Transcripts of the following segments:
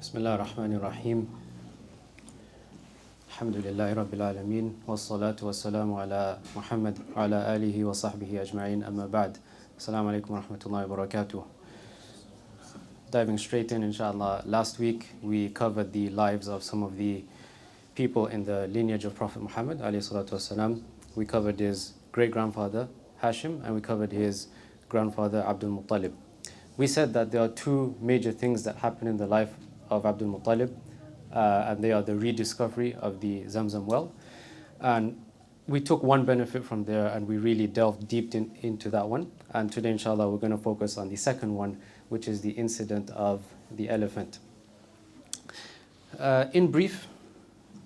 Bismillah ar-Rahman ar-Rahim. Alhamdulillahi Rabbil Alameen. Wassalatu wassalamu ala Muhammad wa ala alihi wa sahbihi ajma'in. Amma ba'd. Assalamu alaikum wa rahmatullahi wa barakatuh. Diving straight in, inshallah. Last week we covered the lives of some of the people in the lineage of Prophet Muhammad alayhi salatu wassalam. We covered his great-grandfather Hashim and we covered his grandfather Abdul Muttalib. We said that there are two major things that happen in the life of Abdul Muttalib, and they are the rediscovery of the Zamzam well. And we took one benefit from there and we really delved deep into that one. And today, inshallah, we're going to focus on the second one, which is the incident of the elephant. In brief,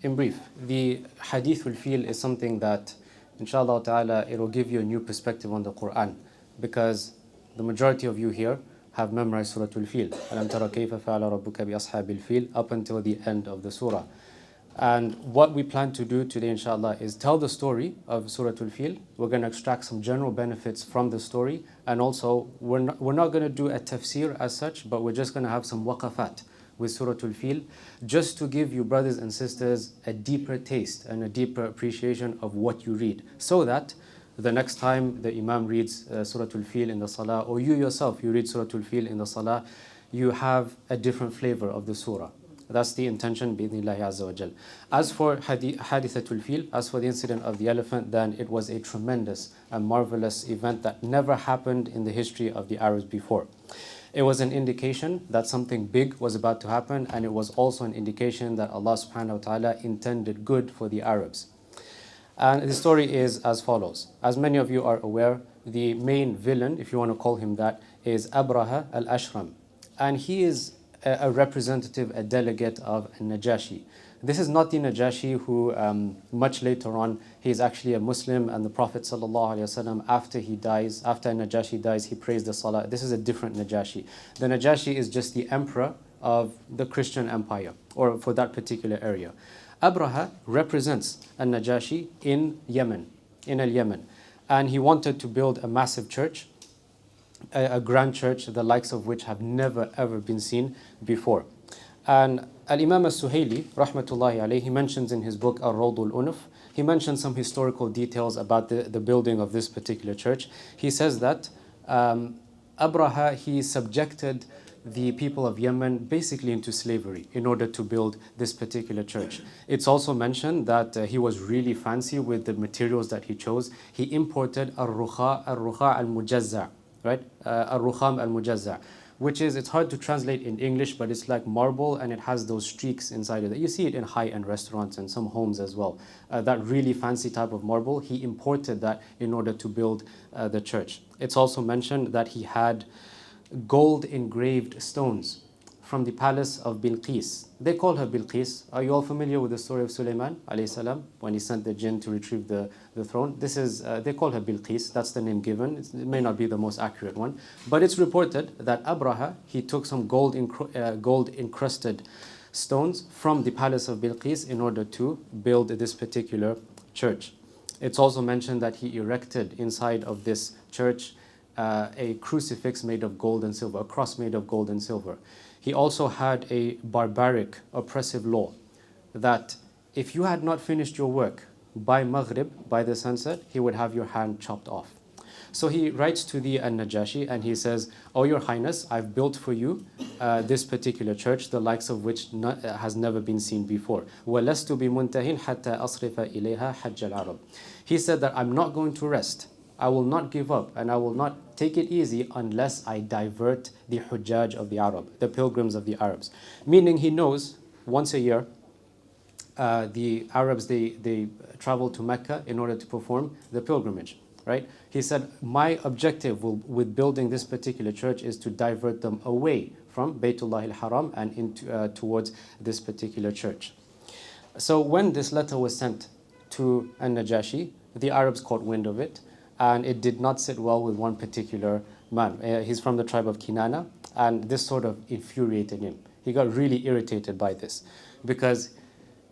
the Hadithul Fil is something that, inshallah ta'ala, it will give you a new perspective on the Quran, because the majority of you here have memorized Surah Al-Fil, Alam tara kayfa fa'ala rabbuka bi ashabil fil, up until the end of the surah. And what we plan to do today, inshallah, is tell the story of Surah Al-Fil. We're going to extract some general benefits from the story, and also we're not going to do a tafsir as such, but we're just going to have some waqafat with Surah Al-Fil, just to give you, brothers and sisters, a deeper taste and a deeper appreciation of what you read, so that the next time the Imam reads Surah Al-Fil in the Salah, or you yourself, you read Surah Al-Fil in the Salah, you have a different flavor of the surah. That's the intention, bi'idhnillahi azza wa jal. As for Hadithatul Fil, as for the incident of the elephant, then it was a tremendous and marvelous event that never happened in the history of the Arabs before. It was an indication that something big was about to happen, and it was also an indication that Allah subhanahu wa ta'ala intended good for the Arabs. And the story is as follows. As many of you are aware, the main villain, if you want to call him that, is Abraha al-Ashram. And he is a representative, a delegate of Najashi. This is not the Najashi who, much later on, he is actually a Muslim, and the Prophet ﷺ, after Najashi dies, he prays the Salah. This is a different Najashi. The Najashi is just the emperor of the Christian empire, or for that particular area. Abraha represents al-Najashi in Yemen, in al-Yemen. And he wanted to build a massive church, a grand church, the likes of which have never ever been seen before. And Al-Imam al-Suhaili, rahmatullahi alayhi, he mentions in his book Ar-Rawdul Unuf, he mentions some historical details about the building of this particular church. He says that Abraha, he subjected the people of Yemen basically into slavery in order to build this particular church. It's also mentioned that he was really fancy with the materials that he chose. He imported al-Rukha al-Mujazza, right? Al-Rukham al-Mujazza, which is, it's hard to translate in English, but it's like marble and it has those streaks inside of it. You see it in high-end restaurants and some homes as well. That really fancy type of marble, he imported that in order to build the church. It's also mentioned that he had gold engraved stones from the palace of Bilqis. They call her Bilqis. Are you all familiar with the story of Sulaiman alayhi salam, when he sent the jinn to retrieve the throne? This is, they call her Bilqis. That's the name given. It may not be the most accurate one, but it's reported that Abraha, he took some gold encrusted stones from the palace of Bilqis in order to build this particular church. It's also mentioned that he erected inside of this church a crucifix made of gold and silver, a cross made of gold and silver. He also had a barbaric, oppressive law that if you had not finished your work by Maghrib, by the sunset, he would have your hand chopped off. So he writes to the Najashi and he says, "Oh, Your Highness, I've built for you this particular church, the likes of which has never been seen before. وَلَسْتُ بِمُنْتَهٍ حَتَّى أَصْرِفَ إِلَيْهَا حَجَّ الْعَرَبِ." He said that I'm not going to rest. I will not give up and I will not take it easy unless I divert the Hujjaj of the Arab, the pilgrims of the Arabs. Meaning he knows once a year the Arabs, they travel to Mecca in order to perform the pilgrimage, right? He said, my objective with building this particular church is to divert them away from Baytullah al-Haram and into, towards this particular church. So when this letter was sent to An-Najashi, the Arabs caught wind of it, and it did not sit well with one particular man. He's from the tribe of Kinana, and this sort of infuriated him. He got really irritated by this, because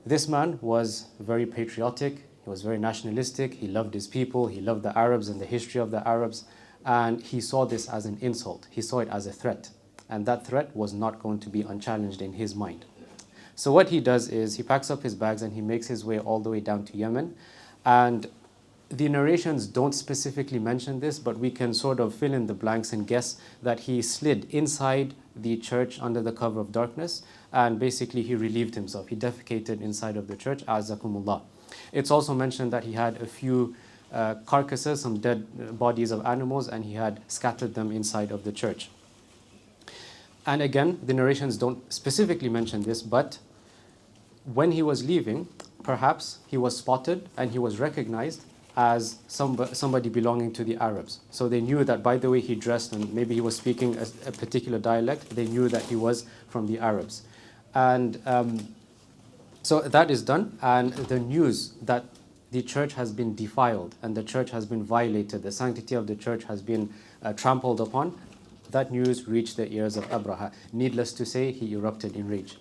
this man was very patriotic, he was very nationalistic, he loved his people, he loved the Arabs and the history of the Arabs, and he saw this as an insult, he saw it as a threat. And that threat was not going to be unchallenged in his mind. So what he does is he packs up his bags and he makes his way all the way down to Yemen. And the narrations don't specifically mention this, but we can sort of fill in the blanks and guess that he slid inside the church under the cover of darkness, and basically he relieved himself. He defecated inside of the church, azakumullah. It's also mentioned that he had a few carcasses, some dead bodies of animals, and he had scattered them inside of the church. And again, the narrations don't specifically mention this, but when he was leaving, perhaps he was spotted and he was recognized as somebody belonging to the Arabs. So they knew that by the way he dressed, and maybe he was speaking a particular dialect, they knew that he was from the Arabs. And so that is done, and the news that the church has been defiled and the church has been violated, the sanctity of the church has been trampled upon, that news reached the ears of Abraha. Needless to say, he erupted in rage.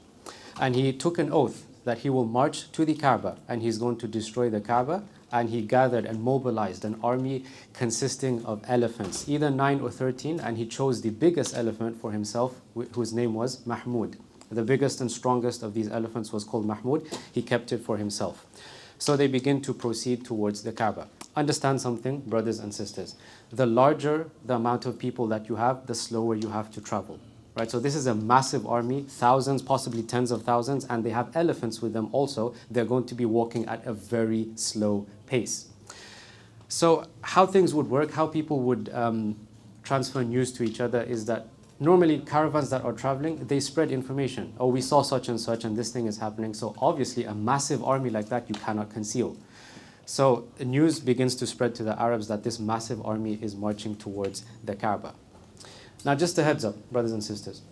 And he took an oath that he will march to the Kaaba and he's going to destroy the Kaaba. And he gathered and mobilized an army consisting of elephants, either 9 or 13, and he chose the biggest elephant for himself, whose name was Mahmud. The biggest and strongest of these elephants was called Mahmud. He kept it for himself. So they begin to proceed towards the Kaaba. Understand something, brothers and sisters. The larger the amount of people that you have, the slower you have to travel. Right? So this is a massive army, thousands, possibly tens of thousands, and they have elephants with them also. They're going to be walking at a very slow pace. So how things would work, how people would transfer news to each other is that normally caravans that are traveling, they spread information. Oh, we saw such and this thing is happening. So obviously a massive army like that you cannot conceal. So news begins to spread to the Arabs that this massive army is marching towards the Kaaba. Now just a heads up, brothers and sisters.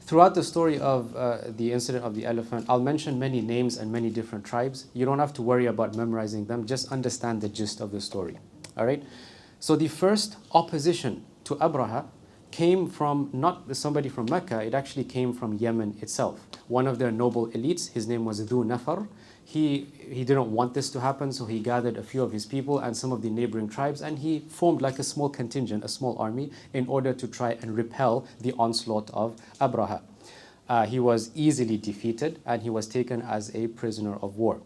Throughout the story of the incident of the elephant, I'll mention many names and many different tribes. You don't have to worry about memorizing them, just understand the gist of the story. All right? So the first opposition to Abraha came from not somebody from Mecca, it actually came from Yemen itself. One of their noble elites, his name was Dhu Nafar. He didn't want this to happen, so he gathered a few of his people and some of the neighboring tribes, and he formed like a small contingent, a small army, in order to try and repel the onslaught of Abraha. He was easily defeated, and he was taken as a prisoner of war.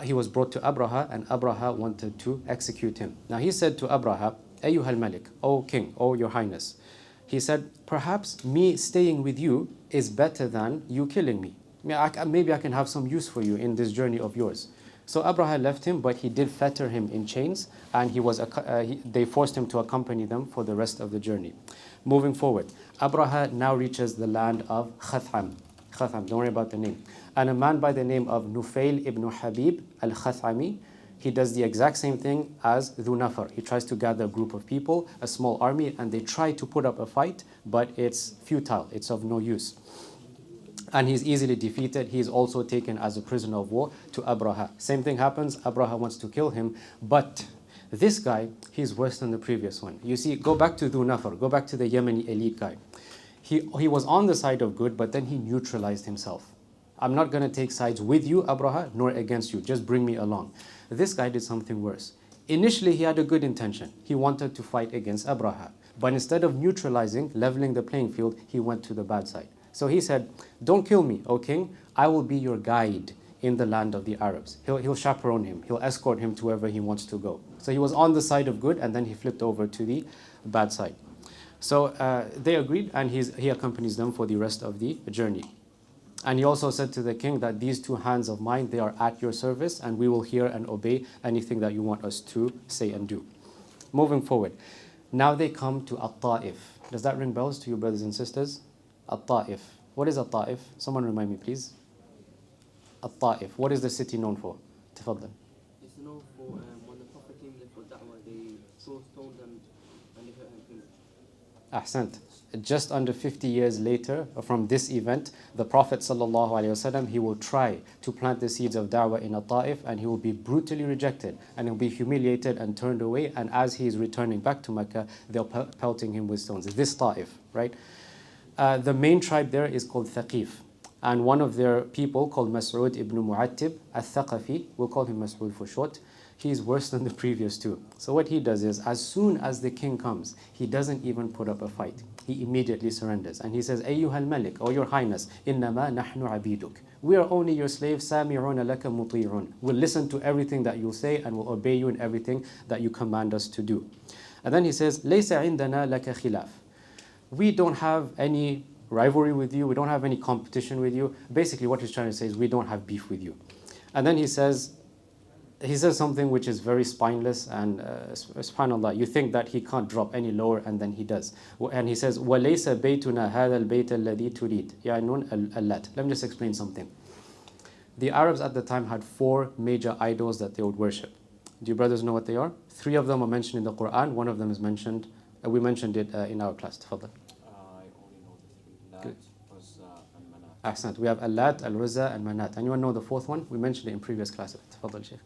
He was brought to Abraha, and Abraha wanted to execute him. Now he said to Abraha, Ayyuhal Malik, O King, O Your Highness. He said, perhaps me staying with you is better than you killing me. Maybe I can have some use for you in this journey of yours. So Abraha left him, but he did fetter him in chains, and they forced him to accompany them for the rest of the journey. Moving forward, Abraha now reaches the land of Khatham. Khatham, don't worry about the name. And a man by the name of Nufail ibn Habib al-Khathami, he does the exact same thing as Dhu Nafar. He tries to gather a group of people, a small army, and they try to put up a fight, but it's futile, it's of no use. And he's easily defeated. He's also taken as a prisoner of war to Abraha. Same thing happens, Abraha wants to kill him, but this guy, he's worse than the previous one. You see, go back to Dhu Nafar, go back to the Yemeni elite guy. He was on the side of good, but then he neutralized himself. I'm not going to take sides with you, Abraha, nor against you. Just bring me along. This guy did something worse. Initially, he had a good intention. He wanted to fight against Abraha. But instead of neutralizing, leveling the playing field, he went to the bad side. So he said, don't kill me, O king. I will be your guide in the land of the Arabs. He'll chaperone him. He'll escort him to wherever he wants to go. So he was on the side of good, and then he flipped over to the bad side. So they agreed, and he accompanies them for the rest of the journey. And he also said to the king that these two hands of mine, they are at your service, and we will hear and obey anything that you want us to say and do. Moving forward. Now they come to At-Ta'if. Does that ring bells to you, brothers and sisters? At-Ta'if. What is At-Ta'if? Someone remind me, please. At-Ta'if. What is the city known for? Tafaddal. It's known for when the Prophet came there for da'wah, they stoned them and they hurt him. Ahsant. Just under 50 years later from this event, the Prophet ﷺ, he will try to plant the seeds of da'wah in At-Ta'if, and he will be brutally rejected, and he'll be humiliated and turned away, and as he is returning back to Mecca, they're pelting him with stones. This Ta'if, right? The main tribe there is called Thaqif, and one of their people called Mas'ud ibn Mu'attib al-Thaqafi, we'll call him Mas'ud for short, He's worse than the previous two. So what he does is, as soon as the king comes, he doesn't even put up a fight. He immediately surrenders. And he says, Ayyuhal Malik, or Your Highness, innama nahnu abiduk. We are only your slaves, sami'una laka muti'un. We'll listen to everything that you say and will obey you in everything that you command us to do. And then he says, Laysa indana laka khilaf. We don't have any rivalry with you. We don't have any competition with you. Basically what he's trying to say is we don't have beef with you. And then he says something which is very spineless, and subhanAllah, you think that he can't drop any lower, and then he does. And he says, وَلَيْسَ بَيْتُنَا هَذَا الْبَيْتَ الَّذِي تُرِيدُ يَعْنُونَ اللَّاتِ. Let me just explain something. The Arabs at the time had 4 major idols that they would worship. Do you brothers know what they are? 3 of them are mentioned in the Quran. One of them is mentioned, we mentioned it in our class. Tafadhal. I only know the 3. Good. Lat, Uzza, and Manat. Ahsant. We have Allat, Al-Uzza, and Manat. Anyone know the 4th one? We mentioned it in previous classes. Tafadhal, Shaykh.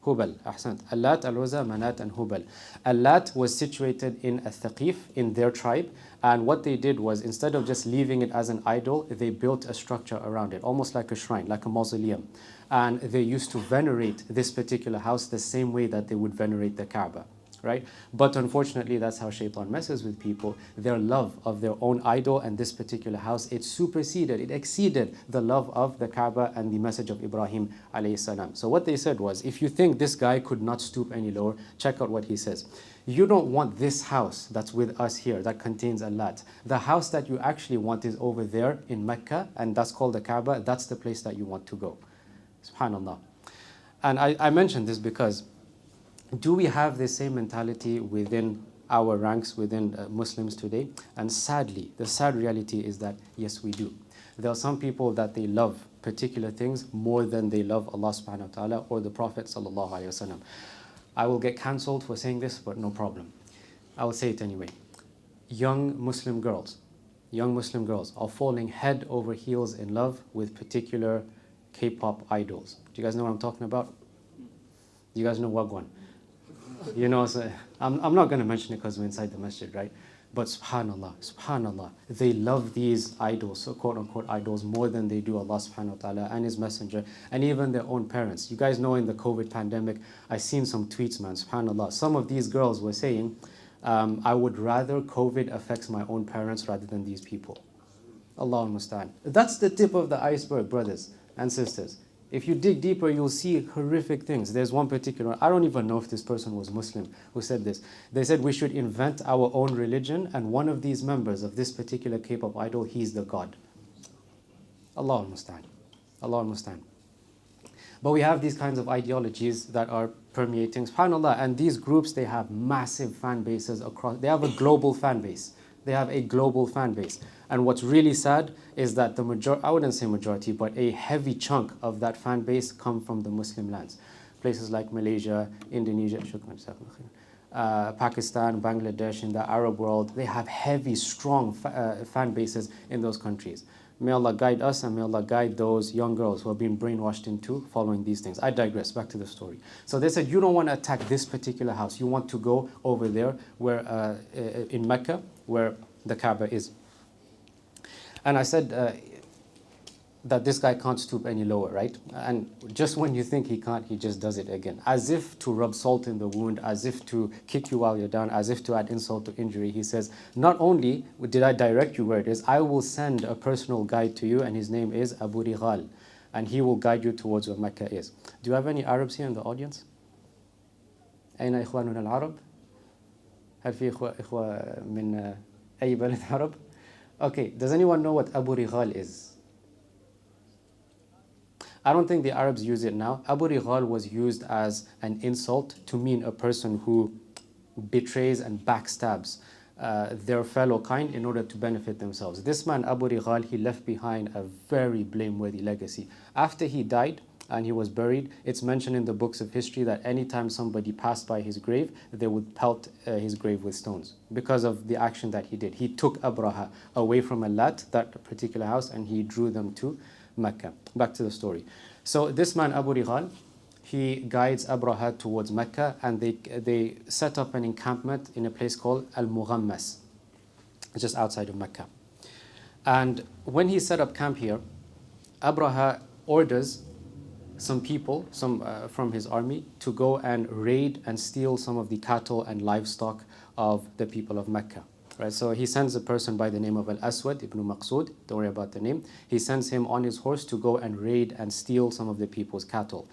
Hubal, Ahsant. Allat, Al-Uzza, Manat, and Hubal. Allat was situated in Al-Thaqif, in their tribe, and what they did was, instead of just leaving it as an idol, they built a structure around it, almost like a shrine, like a mausoleum. And they used to venerate this particular house the same way that they would venerate the Kaaba. Right? But unfortunately, that's how shaitan messes with people. Their love of their own idol and this particular house, it superseded, it exceeded the love of the Kaaba and the message of Ibrahim alayhi salam. So what they said was, if you think this guy could not stoop any lower, check out what he says. You don't want this house that's with us here that contains a Lat. The house that you actually want is over there in Mecca, and that's called the Kaaba. That's the place that you want to go. SubhanAllah. And I mentioned this because, do we have the same mentality within our ranks, within Muslims today? And sadly, the sad reality is that yes, we do. There are some people that they love particular things more than they love Allah subhanahu wa ta'ala or the Prophet sallallahu alayhi wasallam. I will get cancelled for saying this, but no problem. I will say it anyway. Young Muslim girls are falling head over heels in love with particular K-pop idols. Do you guys know what I'm talking about? Do you guys know Wagwan? You know, so I'm not going to mention it because we're inside the masjid, right? But subhanallah, they love these idols, so quote-unquote idols, more than they do Allah subhanahu wa ta'ala and His Messenger, and even their own parents. You guys know in the COVID pandemic, I seen some tweets, man, subhanallah. Some of these girls were saying, I would rather COVID affects my own parents rather than these people. Allahu musta'an. That's the tip of the iceberg, brothers and sisters. If you dig deeper, you'll see horrific things. There's one particular, I don't even know if this person was Muslim who said this. They said we should invent our own religion, and one of these members of this particular K-pop idol, he's the god. Allahu musta'an. Allahu musta'an. But we have these kinds of ideologies that are permeating, subhanAllah, and these groups, they have massive fan bases across, they have a global fan base. They have a global fan base. And what's really sad is that the majority, I wouldn't say majority, but a heavy chunk of that fan base come from the Muslim lands. Places like Malaysia, Indonesia, Pakistan, Bangladesh, in the Arab world, they have heavy, strong fan bases in those countries. May Allah guide us, and may Allah guide those young girls who have been brainwashed into following these things. I digress, back to the story. So they said, you don't want to attack this particular house. You want to go over there where in Mecca, where the Kaaba is. And I said that this guy can't stoop any lower, right? And just when you think he can't, he just does it again. As if to rub salt in the wound, as if to kick you while you're down, as if to add insult to injury. He says, not only did I direct you where it is, I will send a personal guide to you, and his name is Abu Righal, and he will guide you towards where Mecca is. Do you have any Arabs here in the audience? أين إخواننا العرب؟ هل في إخوة من أي بلد عرب? Okay, does anyone know what Abu Righal is? I don't think the Arabs use it now. Abu Righal was used as an insult to mean a person who betrays and backstabs their fellow kind in order to benefit themselves. This man, Abu Righal, he left behind a very blameworthy legacy. After he died and he was buried, it's mentioned in the books of history that anytime somebody passed by his grave, they would pelt his grave with stones because of the action that he did. He took Abraha away from Lat, that particular house, and he drew them to Mecca. Back to the story. So this man, Abu Righal, he guides Abraha towards Mecca, and they set up an encampment in a place called Al-Mughammas, just outside of Mecca. And when he set up camp here, Abraha orders some people, from his army, to go and raid and steal some of the cattle and livestock of the people of Mecca. Right, so he sends a person by the name of Al-Aswad ibn Maqsud, don't worry about the name. He sends him on his horse to go and raid and steal some of the people's cattle.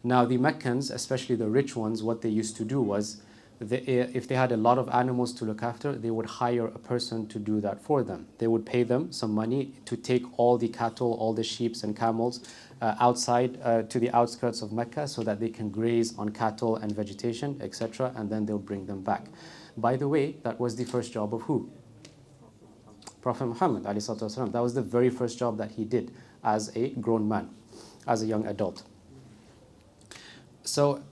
Now the Meccans, especially the rich ones, what they used to do was, if they had a lot of animals to look after, they would hire a person to do that for them. They would pay them some money to take all the cattle, all the sheep and camels outside to the outskirts of Mecca so that they can graze on cattle and vegetation, etc., and then they'll bring them back. By the way, that was the first job of who? Prophet Muhammad ﷺ. That was the very first job that he did as a grown man, as a young adult. So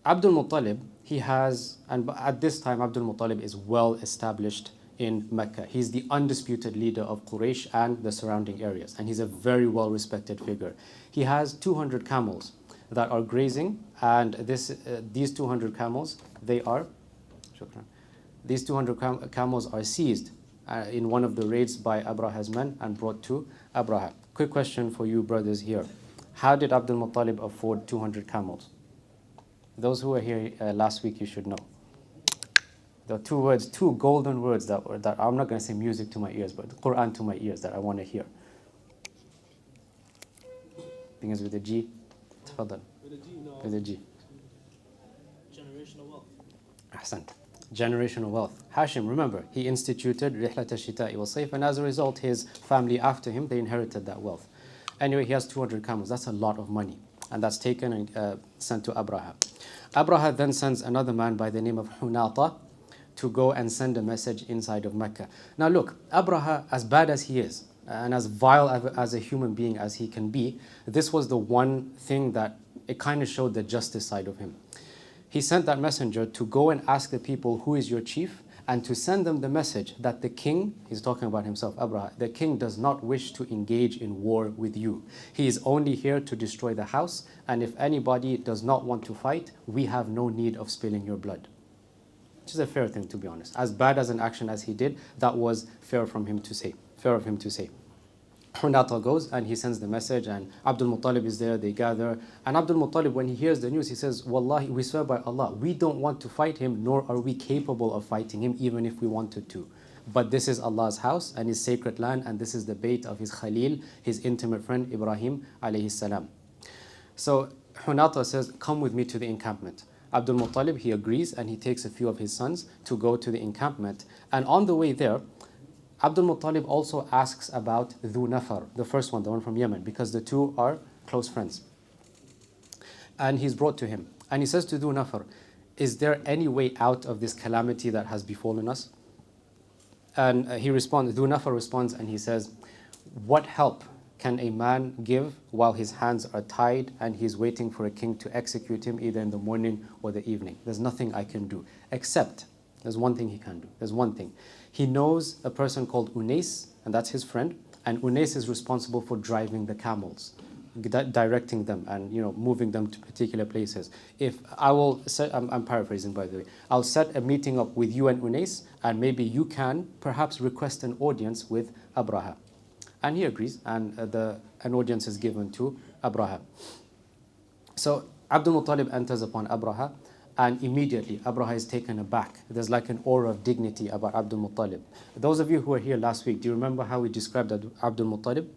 Abdul Muttalib, he has, and at this time Abdul Muttalib is well established in Mecca. He's the undisputed leader of Quraysh and the surrounding areas, and he's a very well respected figure. He has 200 camels that are grazing, and these 200 camels, these 200 camels are seized in one of the raids by Abraha's men and brought to Abraha. Quick question for you brothers here. How did Abdul Muttalib afford 200 camels? Those who were here last week, you should know. There are two words, two golden words that I'm not going to say music to my ears, but the Quran to my ears that I want to hear. Things with a G. Tafadal. With a G, no. With a G. Generational wealth. Ahsant. Generational wealth. Hashim, remember, he instituted Rihlat al-Shita'i wal-Sayf, and as a result, his family after him, they inherited that wealth. Anyway, he has 200 camels. That's a lot of money. And that's taken and sent to Abraha. Abraha then sends another man by the name of Hunata to go and send a message inside of Mecca. Now look, Abraha, as bad as he is, and as vile as a human being as he can be, this was the one thing that it kind of showed the justice side of him. He sent that messenger to go and ask the people, who is your chief? And to send them the message that the king, he's talking about himself, Abraha, the king does not wish to engage in war with you. He is only here to destroy the house, and if anybody does not want to fight, we have no need of spilling your blood. Which is a fair thing, to be honest. As bad as an action as he did, that was fair from him to say. Fair of him to say. Hunata goes and he sends the message, and Abdul Muttalib is there, they gather. And Abdul Muttalib, when he hears the news, he says, Wallahi, we swear by Allah, we don't want to fight him, nor are we capable of fighting him, even if we wanted to. But this is Allah's house and His sacred land, and this is the bayt of His Khalil, His intimate friend, Ibrahim alayhi salam. So Hunata says, come with me to the encampment. Abdul Muttalib, he agrees, and he takes a few of his sons to go to the encampment. And on the way there, Abdul Muttalib also asks about Dhu Nafar, the first one, the one from Yemen, because the two are close friends. And he's brought to him. And he says to Dhu Nafar, is there any way out of this calamity that has befallen us? And he responds, Dhu Nafar responds, and he says, what help can a man give while his hands are tied and he's waiting for a king to execute him either in the morning or the evening? There's nothing I can do, except there's one thing he can do. There's one thing. He knows a person called Unais, and that's his friend, and Unais is responsible for driving the camels, directing them and moving them to particular places. If I will set, I'm paraphrasing by the way, I'll set a meeting up with you and Unais, and maybe you can perhaps request an audience with Abraha. And he agrees, and an audience is given to Abraha. So Abdul Muttalib enters upon Abraha, and immediately Abraha is taken aback. There's like an aura of dignity about Abdul Muttalib. Those of you who were here last week, do you remember how we described Abdul Muttalib?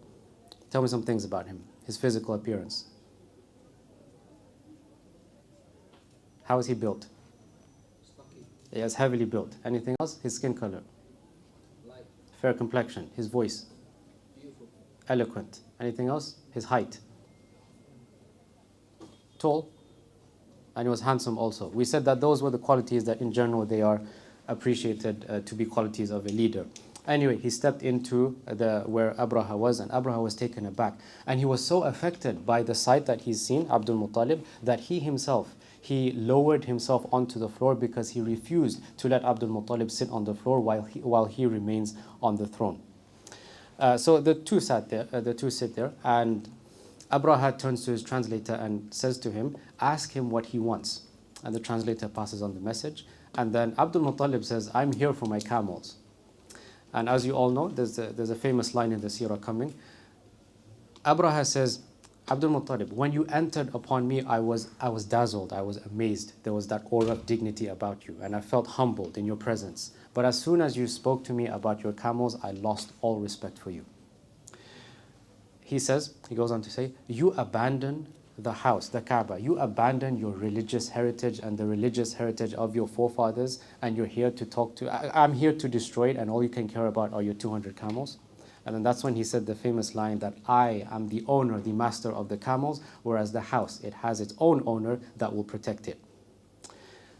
Tell me some things about him, his physical appearance. How is he built? Stocky. He is heavily built. Anything else? His skin color? Light. Fair complexion. His voice? Beautiful. Eloquent. Anything else? His height? Tall? And he was handsome also. We said that those were the qualities that in general they are appreciated to be qualities of a leader. Anyway, he stepped into where Abraha was, and Abraha was taken aback. And he was so affected by the sight that he's seen, Abdul Muttalib, that he lowered himself onto the floor because he refused to let Abdul Muttalib sit on the floor while he remains on the throne. So the two sit there, and Abraha turns to his translator and says to him, ask him what he wants. And the translator passes on the message. And then Abdul Muttalib says, I'm here for my camels. And as you all know, there's a famous line in the Seerah coming. Abraha says, Abdul Muttalib, when you entered upon me, I was dazzled, I was amazed. There was that aura of dignity about you, and I felt humbled in your presence. But as soon as you spoke to me about your camels, I lost all respect for you. He goes on to say, you abandon the house, the Kaaba. You abandon your religious heritage and the religious heritage of your forefathers, and you're here to talk to, I'm here to destroy it, and all you can care about are your 200 camels. And then that's when he said the famous line that I am the owner, the master of the camels, whereas the house, it has its own owner that will protect it.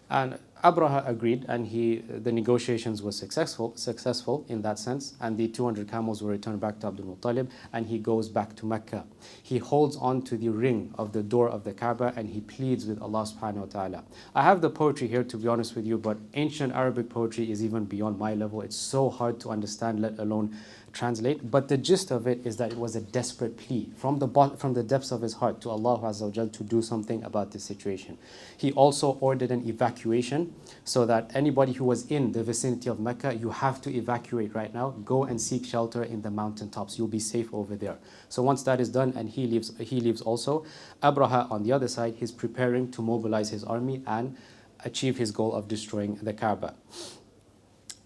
And Abraha agreed, and the negotiations were successful in that sense, and the 200 camels were returned back to Abdul Muttalib, and he goes back to Mecca. He holds on to the ring of the door of the Kaaba, and he pleads with Allah subhanahu wa ta'ala. I have the poetry here, to be honest with you, but ancient Arabic poetry is even beyond my level. It's so hard to understand, let alone translate. But the gist of it is that it was a desperate plea from the depths of his heart to Allah Azza wa Jal to do something about this situation. He also ordered an evacuation so that anybody who was in the vicinity of Mecca, you have to evacuate right now. Go and seek shelter in the mountaintops. You'll be safe over there. So once that is done, and he leaves also, Abraha on the other side, he's preparing to mobilize his army and achieve his goal of destroying the Kaaba.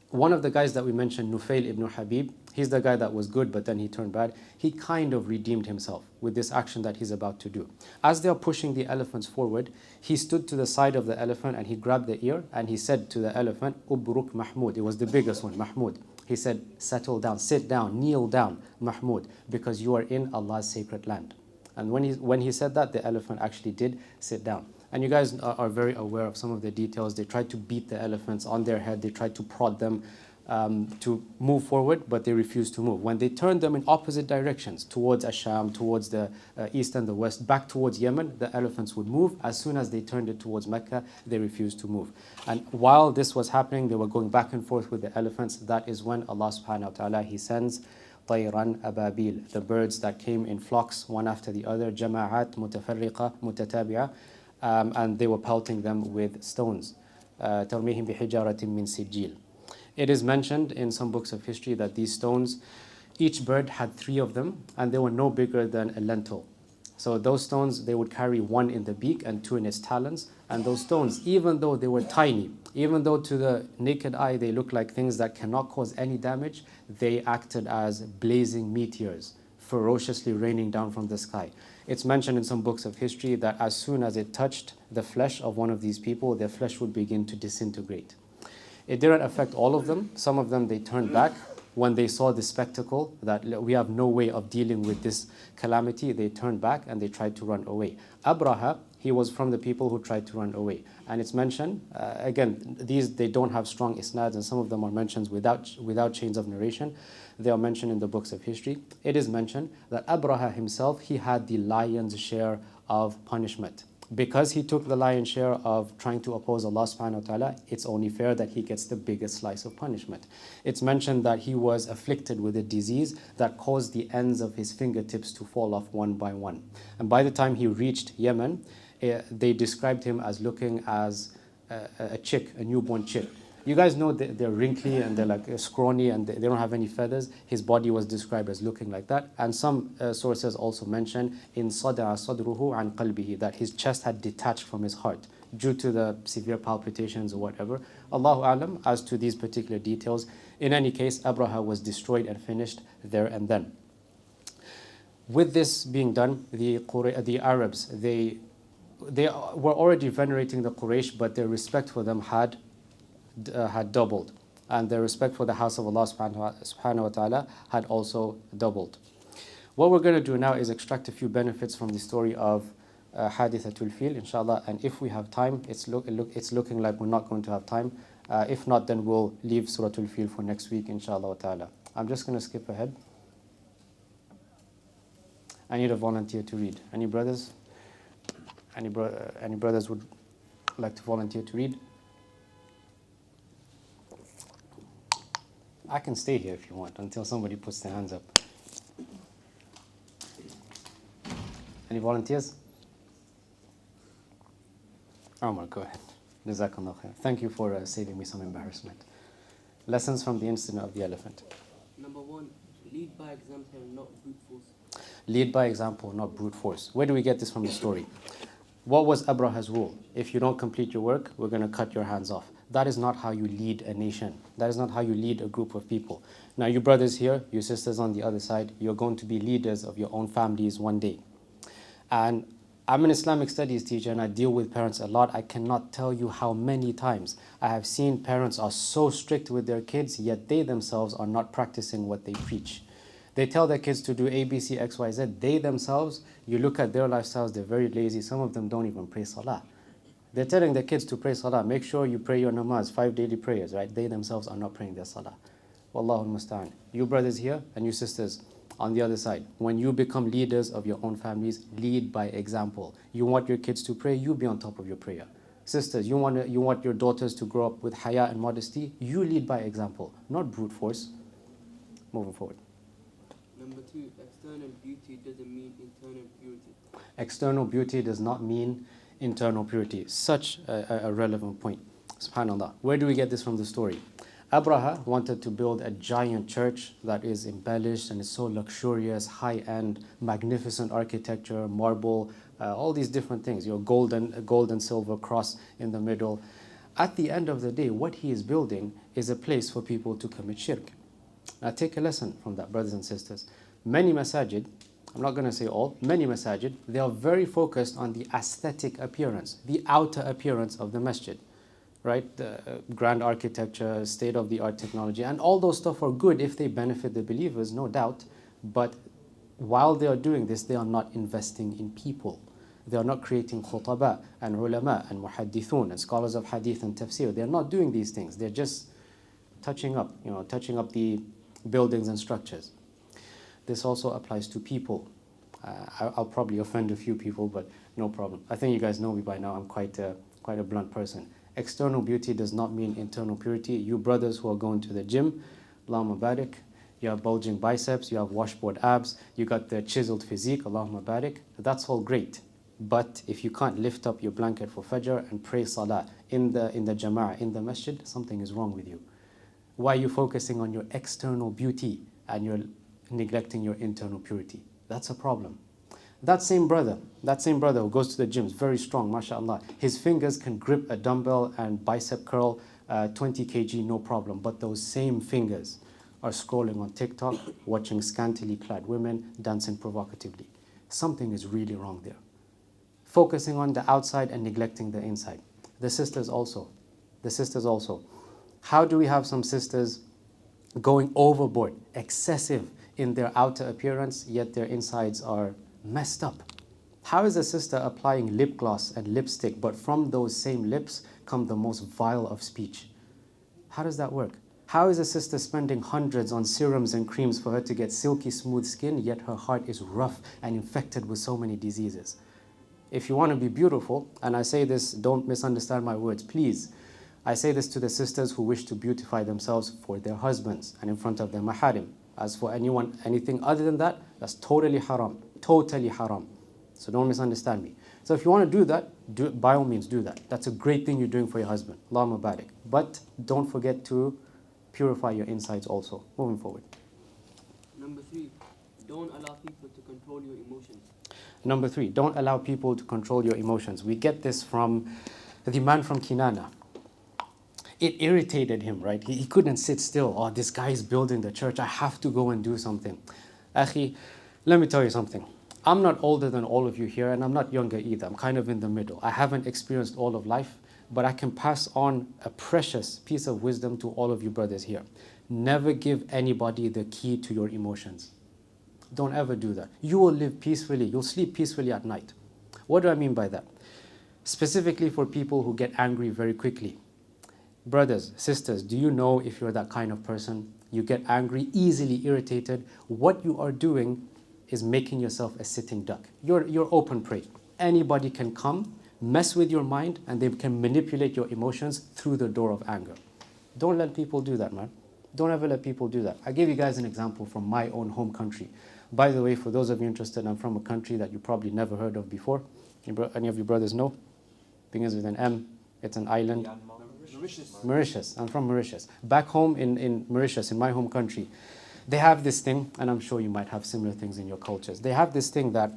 One of the guys that we mentioned, Nufayl ibn Habib, he's the guy that was good, but then he turned bad. He kind of redeemed himself with this action that he's about to do. As they are pushing the elephants forward, he stood to the side of the elephant and he grabbed the ear and he said to the elephant, Ubruk Mahmud. It was the biggest one, Mahmud. He said, settle down, sit down, kneel down, Mahmud, because you are in Allah's sacred land. And when he said that, the elephant actually did sit down. And you guys are very aware of some of the details. They tried to beat the elephants on their head. They tried to prod them to move forward, but they refused to move. When they turned them in opposite directions, towards Asham, towards the east and the west, back towards Yemen, the elephants would move. As soon as they turned it towards Mecca, they refused to move. And while this was happening, they were going back and forth with the elephants. That is when Allah subhanahu wa ta'ala, He sends طيران أبابيل, the birds that came in flocks, one after the other, جماعات متفرقة متتابعة, and they were pelting them with stones. ترميهم بحجارة من سجيل. It is mentioned in some books of history that these stones, each bird had 3 of them, and they were no bigger than a lentil. So those stones, they would carry 1 in the beak and 2 in its talons. And those stones, even though they were tiny, even though to the naked eye they look like things that cannot cause any damage, they acted as blazing meteors, ferociously raining down from the sky. It's mentioned in some books of history that as soon as it touched the flesh of one of these people, their flesh would begin to disintegrate. It didn't affect all of them. Some of them, they turned back. When they saw the spectacle, that we have no way of dealing with this calamity, they turned back and they tried to run away. Abraha, he was from the people who tried to run away. And it's mentioned, again, they don't have strong isnads, and some of them are mentioned without chains of narration. They are mentioned in the books of history. It is mentioned that Abraha himself, he had the lion's share of punishment. Because he took the lion's share of trying to oppose Allah subhanahu wa ta'ala, it's only fair that he gets the biggest slice of punishment. It's mentioned that he was afflicted with a disease that caused the ends of his fingertips to fall off one by one. And by the time he reached Yemen, they described him as looking as a chick, a newborn chick. You guys know they're wrinkly and they're like scrawny and they don't have any feathers. His body was described as looking like that. And some sources also mention in صَدَعَ صَدْرُهُ عَنْ قَلْبِهِ, that his chest had detached from his heart due to the severe palpitations or whatever. Allahu A'lam as to these particular details. In any case, Abraha was destroyed and finished there and then. With this being done, the Arabs, they were already venerating the Quraysh, but their respect for them had doubled, and their respect for the house of Allah subhanahu wa ta'ala had also doubled. What we're going to do now is extract a few benefits from the story of Hadithatul Fil, inshallah, and if we have time, it's looking like we're not going to have time. If not, then we'll leave Suratul Fil for next week, inshallah ta'ala. I'm just going to skip ahead. I need a volunteer to read. Any brothers? Any brothers would like to volunteer to read? I can stay here if you want until somebody puts their hands up. Any volunteers? Omar, go ahead. Jazakallah khair. Thank you for saving me some embarrassment. Lessons from the incident of the elephant. Number 1, lead by example, not brute force. Lead by example, not brute force. Where do we get this from the story? What was Abraha's rule? If you don't complete your work, we're going to cut your hands off. That is not how you lead a nation. That is not how you lead a group of people. Now, you brothers here, you sisters on the other side, you're going to be leaders of your own families one day. And I'm an Islamic studies teacher and I deal with parents a lot. I cannot tell you how many times I have seen parents are so strict with their kids, yet they themselves are not practicing what they preach. They tell their kids to do A, B, C, X, Y, Z. They themselves, you look at their lifestyles, they're very lazy. Some of them don't even pray salah. They're telling their kids to pray salah. Make sure you pray your namaz, 5 daily prayers, right? They themselves are not praying their salah. Wallahu musta'an. You brothers here and you sisters on the other side, when you become leaders of your own families, lead by example. You want your kids to pray, you be on top of your prayer. Sisters, you want your daughters to grow up with haya and modesty, you lead by example, not brute force. Moving forward. Number 2, external beauty doesn't mean internal purity. External beauty does not mean internal purity. Such a relevant point. SubhanAllah. Where do we get this from the story? Abraha wanted to build a giant church that is embellished and is so luxurious, high-end, magnificent architecture, marble, all these different things. Your gold and silver cross in the middle. At the end of the day, what he is building is a place for people to commit shirk. Now take a lesson from that, brothers and sisters. Many masajid, I'm not going to say all, many masajid, they are very focused on the aesthetic appearance, the outer appearance of the masjid. Right? The grand architecture, state-of-the-art technology, and all those stuff are good if they benefit the believers, no doubt. But while they are doing this, they are not investing in people. They are not creating khutaba and ulama and muhaddithun and scholars of hadith and tafsir. They are not doing these things. They're just touching up the buildings and structures. This also applies to people. I'll probably offend a few people, but no problem. I think you guys know me by now. I'm quite a blunt person. External beauty does not mean internal purity. You brothers who are going to the gym, Allahumma barik, you have bulging biceps, you have washboard abs, you got the chiseled physique, Allahumma barik. That's all great. But if you can't lift up your blanket for Fajr and pray Salah in the Jama'ah, in the masjid, something is wrong with you. Why are you focusing on your external beauty and you're neglecting your internal purity? That's a problem. That same brother who goes to the gym is very strong, mashallah. His fingers can grip a dumbbell and bicep curl 20 kg, no problem. But those same fingers are scrolling on TikTok, watching scantily clad women dancing provocatively. Something is really wrong there. Focusing on the outside and neglecting the inside. The sisters also. How do we have some sisters going overboard, excessive in their outer appearance, yet their insides are messed up? How is a sister applying lip gloss and lipstick, but from those same lips come the most vile of speech? How does that work? How is a sister spending hundreds on serums and creams for her to get silky smooth skin, yet her heart is rough and infected with so many diseases? If you want to be beautiful, and I say this, don't misunderstand my words, please. I say this to the sisters who wish to beautify themselves for their husbands and in front of their maharim. As for anything other than that, that's totally haram. Totally haram. So don't misunderstand me. So if you want to do that, by all means do that. That's a great thing you're doing for your husband. Allahumma barik. But don't forget to purify your insides also. Moving forward. Number 3, don't allow people to control your emotions. Number 3, don't allow people to control your emotions. We get this from the man from Kinana. It irritated him, right? He couldn't sit still. Oh, this guy is building the church. I have to go and do something. Akhi, let me tell you something. I'm not older than all of you here, and I'm not younger either. I'm kind of in the middle. I haven't experienced all of life, but I can pass on a precious piece of wisdom to all of you brothers here. Never give anybody the key to your emotions. Don't ever do that. You will live peacefully. You'll sleep peacefully at night. What do I mean by that? Specifically for people who get angry very quickly. Brothers, sisters, do you know if you're that kind of person? You get angry, easily irritated. What you are doing is making yourself a sitting duck. You're open prey. Anybody can come, mess with your mind, and they can manipulate your emotions through the door of anger. Don't let people do that, man. Don't ever let people do that. I gave you guys an example from my own home country. By the way, for those of you interested, I'm from a country that you probably never heard of before. Any of you brothers know? Begins with an M. It's an island. Mauritius. Mauritius. I'm from Mauritius. Back home in Mauritius, in my home country, They have this thing, and I'm sure you might have similar things in your cultures. They have this thing that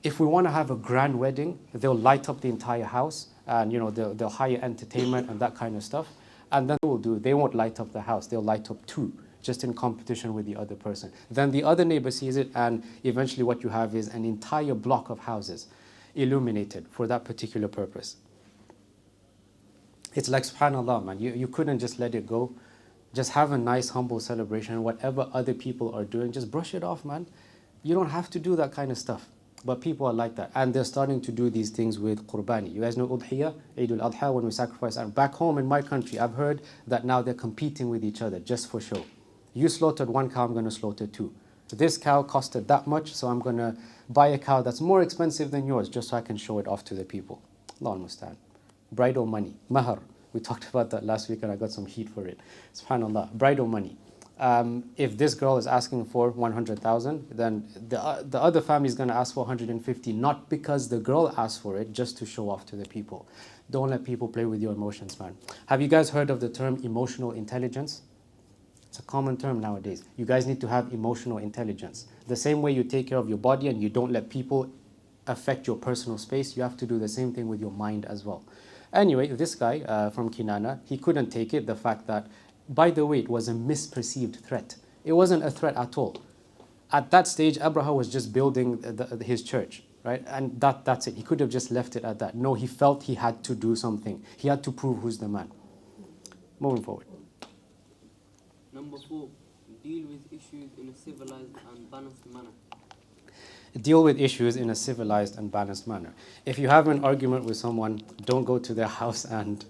if we want to have a grand wedding, they'll light up the entire house, and they'll hire entertainment and that kind of stuff. And then they won't light up the house, they'll light up two, just in competition with the other person. Then the other neighbor sees it, and eventually what you have is an entire block of houses illuminated for that particular purpose. It's like, subhanAllah, man, you couldn't just let it go. Just have a nice, humble celebration. Whatever other people are doing, just brush it off, man. You don't have to do that kind of stuff. But people are like that. And they're starting to do these things with qurbani. You guys know udhiyah, Eid al-Adha, when we sacrifice. And back home in my country, I've heard that now they're competing with each other just for show. You slaughtered one cow, I'm going to slaughter two. This cow costed that much, so I'm going to buy a cow that's more expensive than yours just so I can show it off to the people. Allah al-Musta'an. Bridal money, mahar. We talked about that last week and I got some heat for it. SubhanAllah, bridal money. If this girl is asking for 100,000, then the other family is going to ask for 150, not because the girl asked for it, just to show off to the people. Don't let people play with your emotions, man. Have you guys heard of the term emotional intelligence? It's a common term nowadays. You guys need to have emotional intelligence. The same way you take care of your body and you don't let people affect your personal space, you have to do the same thing with your mind as well. Anyway, this guy from Kinana, he couldn't take it, the fact that, by the way, it was a misperceived threat. It wasn't a threat at all. At that stage, Abraha was just building his church, right? And that's it. He could have just left it at that. No, he felt he had to do something. He had to prove who's the man. Moving forward. Number 4, deal with issues in a civilized and balanced manner. Deal with issues in a civilized and balanced manner. If you have an argument with someone, don't go to their house and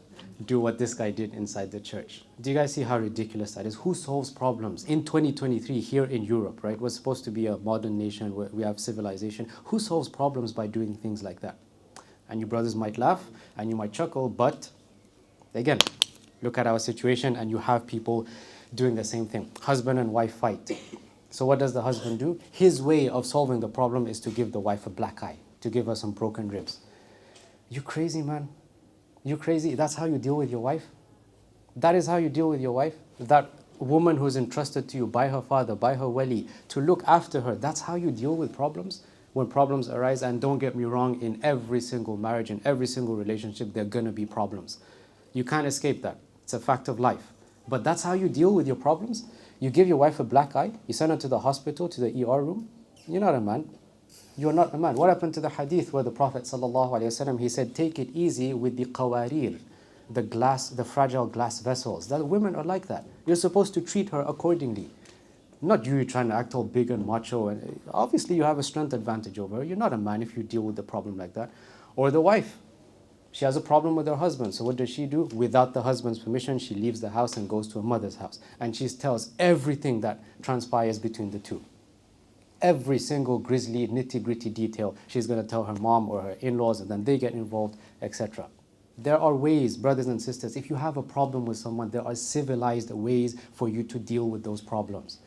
do what this guy did inside the church. Do you guys see how ridiculous that is? Who solves problems in 2023 here in Europe, right? We're supposed to be a modern nation where we have civilization. Who solves problems by doing things like that? And you brothers might laugh and you might chuckle, but again, look at our situation and you have people doing the same thing. Husband and wife fight. So what does the husband do? His way of solving the problem is to give the wife a black eye, to give her some broken ribs. You crazy, man? You crazy? That's how you deal with your wife? That is how you deal with your wife? That woman who's entrusted to you by her father, by her wali, to look after her. That's how you deal with problems? When problems arise, and don't get me wrong, in every single marriage, in every single relationship, there are going to be problems. You can't escape that. It's a fact of life. But that's how you deal with your problems? You give your wife a black eye, you send her to the hospital, to the ER room. You're not a man. You're not a man. What happened to the hadith where the Prophet ﷺ, he said, take it easy with the qawarir, the glass, the fragile glass vessels. That women are like that. You're supposed to treat her accordingly. Not you trying to act all big and macho. And obviously you have a strength advantage over her. You're not a man if you deal with the problem like that. Or the wife. She has a problem with her husband. So what does she do? Without the husband's permission, she leaves the house and goes to her mother's house. And she tells everything that transpires between the two. Every single grisly, nitty-gritty detail, she's going to tell her mom or her in-laws, and then they get involved, etc. There are ways, brothers and sisters, if you have a problem with someone, there are civilized ways for you to deal with those problems.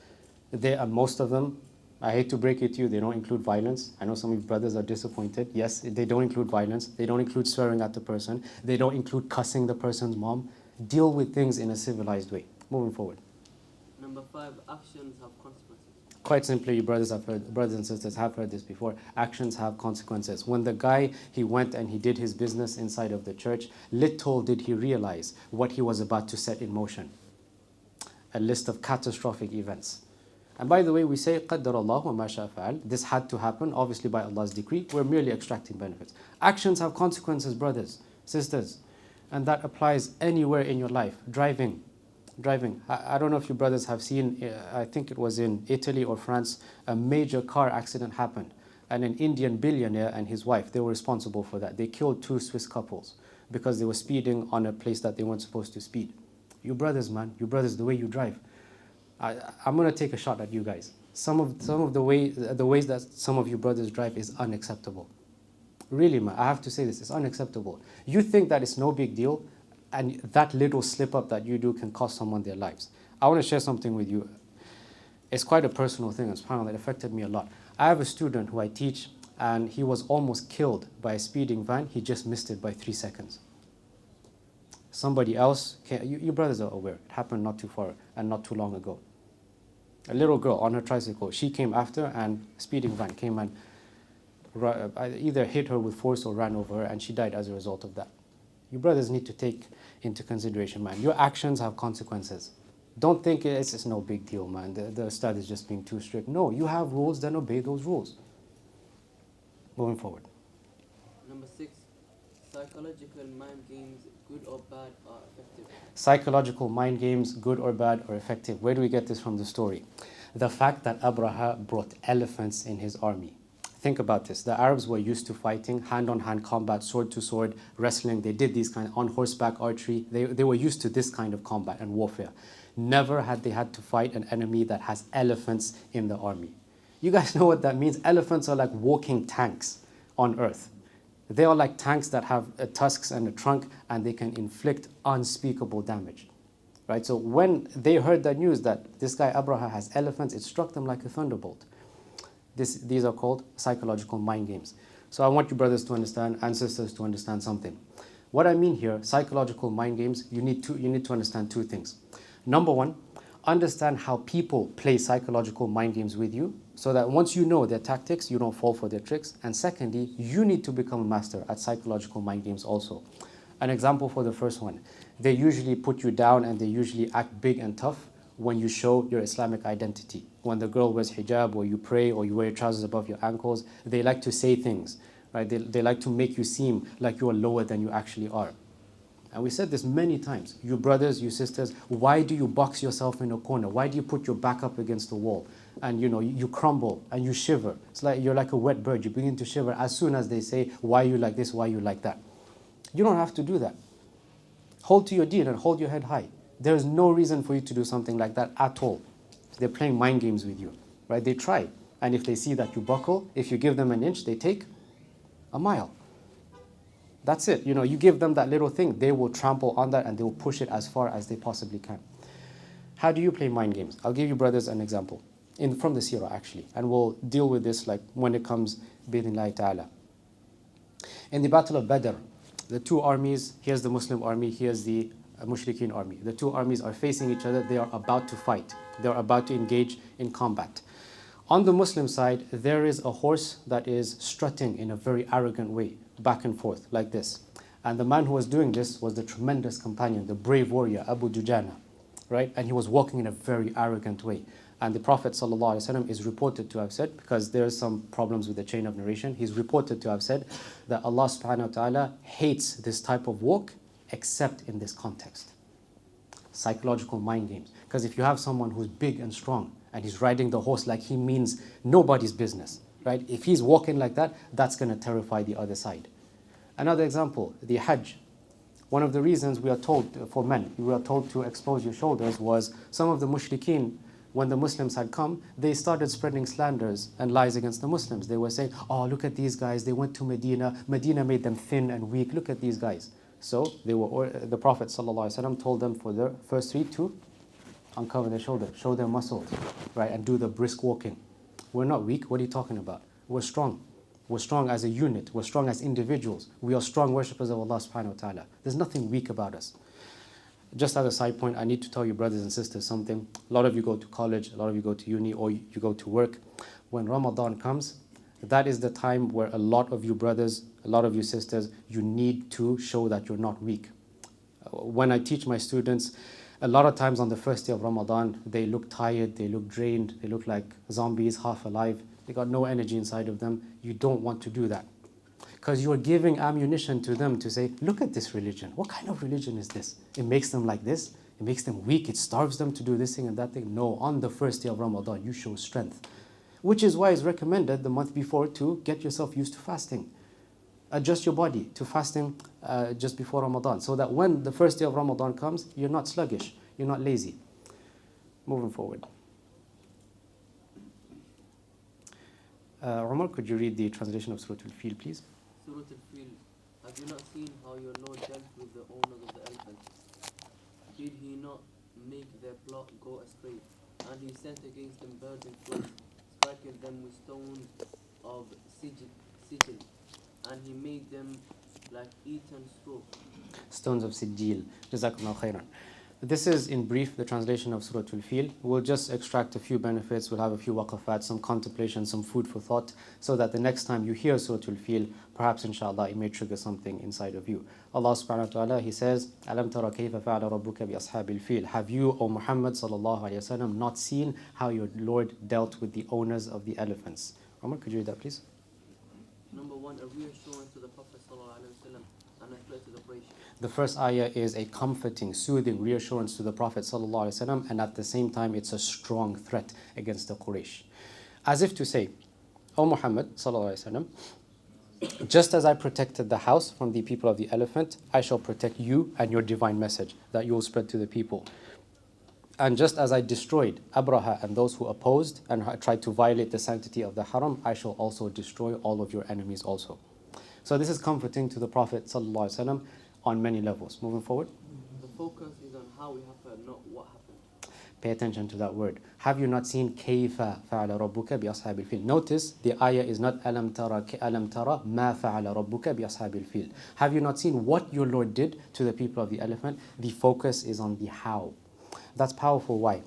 There are most of them, I hate to break it to you, they don't include violence. I know some of you brothers are disappointed. Yes, they don't include violence. They don't include swearing at the person. They don't include cussing the person's mom. Deal with things in a civilized way. Moving forward. Number 5, actions have consequences. Quite simply, you brothers and sisters have heard this before. Actions have consequences. When the guy, he went and he did his business inside of the church, little did he realize what he was about to set in motion. A list of catastrophic events. And by the way, we say, قَدَّرَ اللَّهُ وَمَا شَاءَ فَعَلَ. This had to happen, obviously by Allah's decree. We're merely extracting benefits. Actions have consequences, brothers, sisters. And that applies anywhere in your life. Driving. I don't know if you brothers have seen, I think it was in Italy or France, a major car accident happened. And an Indian billionaire and his wife, they were responsible for that. They killed 2 Swiss couples because they were speeding on a place that they weren't supposed to speed. You brothers, man, you brothers, the way you drive. I'm going to take a shot at you guys. Some of the ways that some of you brothers drive is unacceptable. Really, man, I have to say this, it's unacceptable. You think that it's no big deal, and that little slip up that you do can cost someone their lives. I want to share something with you. It's quite a personal thing, and subhanAllah, it affected me a lot. I have a student who I teach, and he was almost killed by a speeding van. He just missed it by 3 seconds. Somebody else, you brothers are aware, it happened not too far and not too long ago. A little girl on her tricycle. She came after, and a speeding van came and either hit her with force or ran over her, and she died as a result of that. You brothers need to take into consideration, man. Your actions have consequences. Don't think it's no big deal, man. The Ustadh is just being too strict. No, you have rules, then obey those rules. Moving forward. Number 6, psychological mind games, good or bad, are effective. Psychological mind games, good or bad, or effective. Where do we get this from the story? The fact that Abraha brought elephants in his army. Think about this. The Arabs were used to fighting, hand-on-hand combat, sword to sword, wrestling. They did these kind of on horseback archery. They were used to this kind of combat and warfare. Never had they had to fight an enemy that has elephants in the army. You guys know what that means? Elephants are like walking tanks on earth. They are like tanks that have tusks and a trunk, and they can inflict unspeakable damage. Right? So when they heard the news that this guy Abraha has elephants, it struck them like a thunderbolt. These are called psychological mind games. So I want you brothers to understand and sisters to understand something. What I mean here, psychological mind games, you need to understand two things. Number one, understand how people play psychological mind games with you, so that once you know their tactics, you don't fall for their tricks. And secondly, you need to become a master at psychological mind games also. An example for the first one, they usually put you down and they usually act big and tough when you show your Islamic identity. When the girl wears hijab, or you pray, or you wear trousers above your ankles, they like to say things, right? They like to make you seem like you are lower than you actually are. And we said this many times. You brothers, you sisters, why do you box yourself in a corner? Why do you put your back up against the wall? And you crumble and you shiver. It's like you're like a wet bird. You begin to shiver as soon as they say, why you like this, why you like that. You don't have to do that. Hold to your deen and hold your head high. There's no reason for you to do something like that at all. They're playing mind games with you, right? They try. And if they see that you buckle, if you give them an inch, they take a mile. That's it. You give them that little thing, they will trample on that and they will push it as far as they possibly can. How do you play mind games? I'll give you brothers an example from the Seerah actually, and we'll deal with this like when it comes bi'idhnillahi ta'ala. In the Battle of Badr, the two armies, here's the Muslim army, here's the Mushrikeen army. The two armies are facing each other. They are about to fight. They are about to engage in combat. On the Muslim side, there is a horse that is strutting in a very arrogant way, back and forth, like this. And the man who was doing this was the tremendous companion, the brave warrior, Abu Dujana, right? And he was walking in a very arrogant way. And the Prophet ﷺ is reported to have said, because there are some problems with the chain of narration, he's reported to have said that Allah subhanahu wa ta'ala hates this type of walk except in this context. Psychological mind games. Because if you have someone who's big and strong and he's riding the horse like he means nobody's business, right? If he's walking like that, that's going to terrify the other side. Another example, the Hajj. One of the reasons we are told, for men, we are told to expose your shoulders was some of the mushrikeen, when the Muslims had come, they started spreading slanders and lies against the Muslims. They were saying, oh, look at these guys, they went to Medina, Medina made them thin and weak, look at these guys. So the Prophet ﷺ told them for the first three to uncover their shoulders, show their muscles, right, and do the brisk walking. We're not weak, what are you talking about? We're strong. We're strong as a unit, we're strong as individuals. We are strong worshippers of Allah subhanahu wa ta'ala. There's nothing weak about us. Just as a side point, I need to tell you brothers and sisters something. A lot of you go to college, a lot of you go to uni, or you go to work. When Ramadan comes, that is the time where a lot of you brothers, a lot of you sisters, you need to show that you're not weak. When I teach my students, a lot of times on the first day of Ramadan, they look tired, they look drained, they look like zombies, half alive. They got no energy inside of them. You don't want to do that. Because you're giving ammunition to them to say, look at this religion. What kind of religion is this? It makes them like this. It makes them weak. It starves them to do this thing and that thing. No, on the first day of Ramadan, you show strength. Which is why it's recommended the month before to get yourself used to fasting. Adjust your body to fasting just before Ramadan, so that when the first day of Ramadan comes, you're not sluggish, you're not lazy. Moving forward. Umar, could you read the translation of Surah Al-Fil, please? Surah Al-Fil, have you not seen how your Lord dealt with the owners of the elephants? Did he not make their flock go astray? And he sent against them birds and floods, striking them with stones of sigil, and he made them like eaten straw. Stones of Sijil. Jazakumullah khairan. This is in brief the translation of Surah Al-Fil. We'll just extract a few benefits, we'll have a few waqafat, some contemplation, some food for thought, so that the next time you hear Surah Al-Fil, perhaps inshallah it may trigger something inside of you. Allah subhanahu wa ta'ala, He says, أَلَمْ تَرَ كَيْفَ فَعَلَ رَبُّكَ بِأَصْحَابِ الْفِيلِ. Have you, O Muhammad sallallahu alayhi wa sallam, not seen how your Lord dealt with the owners of the elephants? Umar, could you read that please? Number one, a reassurance to the Prophet sallallahu alaihi wasallam and a threat to the Quraysh. The first ayah is a comforting, soothing reassurance to the Prophet ﷺ, and at the same time it's a strong threat against the Quraysh. As if to say, O Muhammad ﷺ, just as I protected the house from the people of the elephant, I shall protect you and your divine message that you will spread to the people. And just as I destroyed Abraha and those who opposed and tried to violate the sanctity of the haram, I shall also destroy all of your enemies also. So this is comforting to the Prophet ﷺ on many levels. Moving forward. The focus is on how it happened, not what happened. Pay attention to that word. Have you not seen كَيْفَ فَعَلَ رَبُّكَ بِأَصْحَابِ الْفِيلِ? Notice the ayah is not أَلَمْ تَرَ مَا فَعَلَ رَبُّكَ بِأَصْحَابِ الْفِيلِ. Have you not seen what your Lord did to the people of the elephant? The focus is on the how. That's powerful. Why?